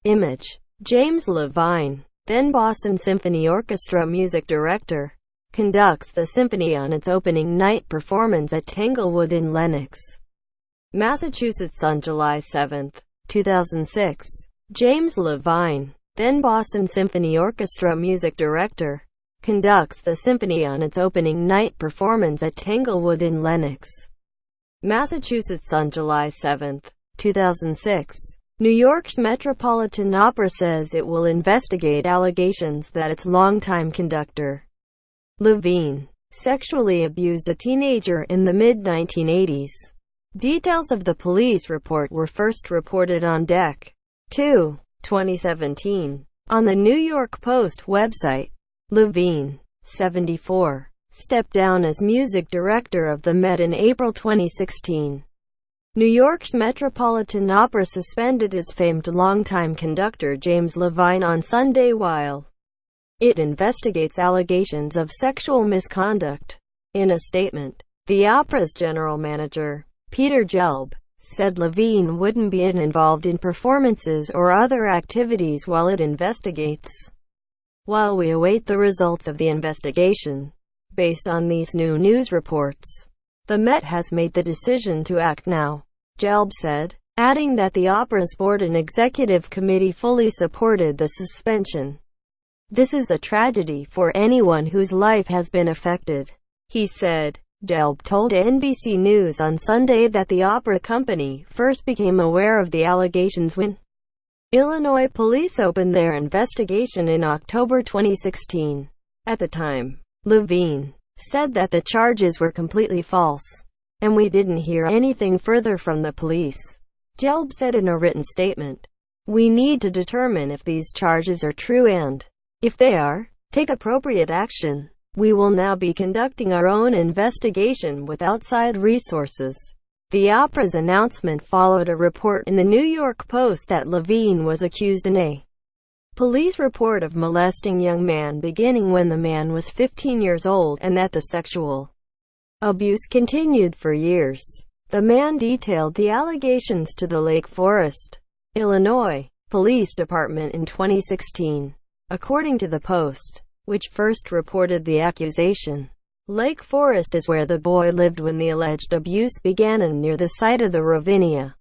Image. James Levine, then Boston Symphony Orchestra music director, conducts the symphony on its opening night performance at Tanglewood in Lenox, Massachusetts on July 7, 2006. James Levine, then Boston Symphony Orchestra music director, conducts the symphony on its opening night performance at Tanglewood in Lenox, Massachusetts on July 7, 2006. New York's Metropolitan Opera says it will investigate allegations that its longtime conductor, Levine, sexually abused a teenager in the mid-1980s. Details of the police report were first reported on Dec. 2, 2017, on the New York Post website. Levine, 74, stepped down as music director of the Met in April 2016. New York's Metropolitan Opera suspended its famed longtime conductor James Levine on Sunday while it investigates allegations of sexual misconduct. In a statement, the opera's general manager, Peter Gelb, said Levine wouldn't be involved in performances or other activities while it investigates. While we await the results of the investigation, based on these new news reports, the Met has made the decision to act now, Gelb said, adding that the opera's board and executive committee fully supported the suspension. "This is a tragedy for anyone whose life has been affected," he said. Gelb told NBC News on Sunday that the opera company first became aware of the allegations when Illinois police opened their investigation in October 2016. At the time, Levine said that the charges were completely false, and we didn't hear anything further from the police. Gelb said in a written statement, "We need to determine if these charges are true and, if they are, take appropriate action. We will now be conducting our own investigation with outside resources." The opera's announcement followed a report in the New York Post that Levine was accused in a police report of molesting young man beginning when the man was 15 years old, and that the sexual abuse continued for years. The man detailed the allegations to the Lake Forest, Illinois, Police Department in 2016. According to the Post, which first reported the accusation, Lake Forest is where the boy lived when the alleged abuse began and near the site of the Ravinia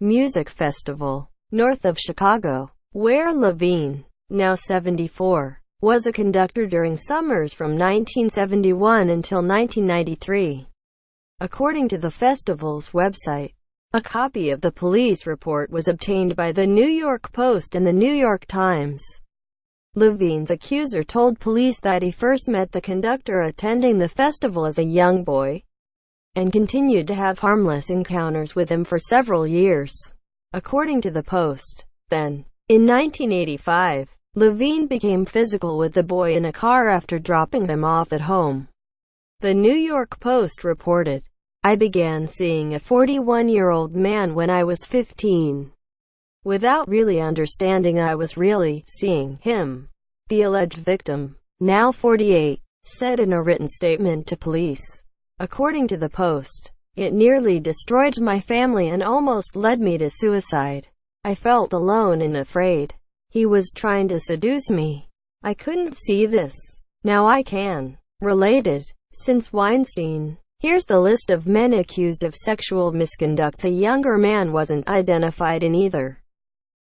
Music Festival, north of Chicago, where Levine, now 74, was a conductor during summers from 1971 until 1993. According to the festival's website, a copy of the police report was obtained by the New York Post and the New York Times. Levine's accuser told police that he first met the conductor attending the festival as a young boy, and continued to have harmless encounters with him for several years. According to the Post, then, in 1985, Levine became physical with the boy in a car after dropping them off at home. The New York Post reported, "I began seeing a 41-year-old man when I was 15. Without really understanding I was really seeing him," the alleged victim, now 48, said in a written statement to police. According to the Post, "It nearly destroyed my family and almost led me to suicide. I felt alone and afraid. He was trying to seduce me. I couldn't see this. Now I can." Related, since Weinstein. Here's the list of men accused of sexual misconduct. The younger man wasn't identified in either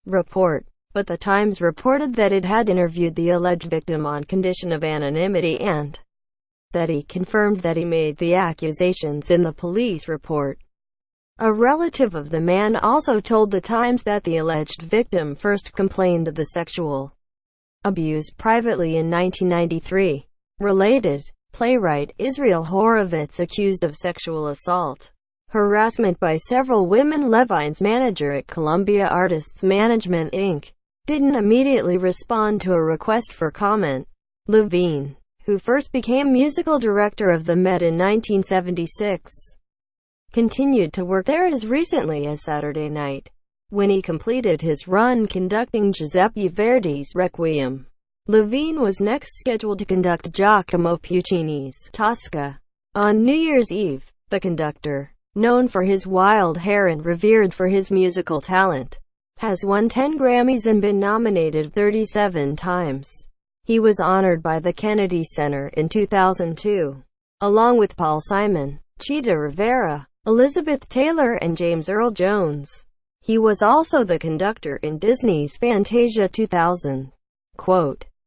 report, but the Times reported that it had interviewed the alleged victim on condition of anonymity and that he confirmed that he made the accusations in the police report. A relative of the man also told the Times that the alleged victim first complained of the sexual abuse privately in 1993. Related, playwright Israel Horovitz accused of sexual assault, harassment by several women. Levine's manager at Columbia Artists Management Inc. didn't immediately respond to a request for comment. Levine, who first became musical director of the Met in 1976, continued to work there as recently as Saturday night, when he completed his run conducting Giuseppe Verdi's Requiem. Levine was next scheduled to conduct Giacomo Puccini's Tosca on New Year's Eve. The conductor, known for his wild hair and revered for his musical talent, has won 10 Grammys and been nominated 37 times. He was honored by the Kennedy Center in 2002, along with Paul Simon, Chita Rivera, Elizabeth Taylor and James Earl Jones. He was also the conductor in Disney's Fantasia 2000. Quote,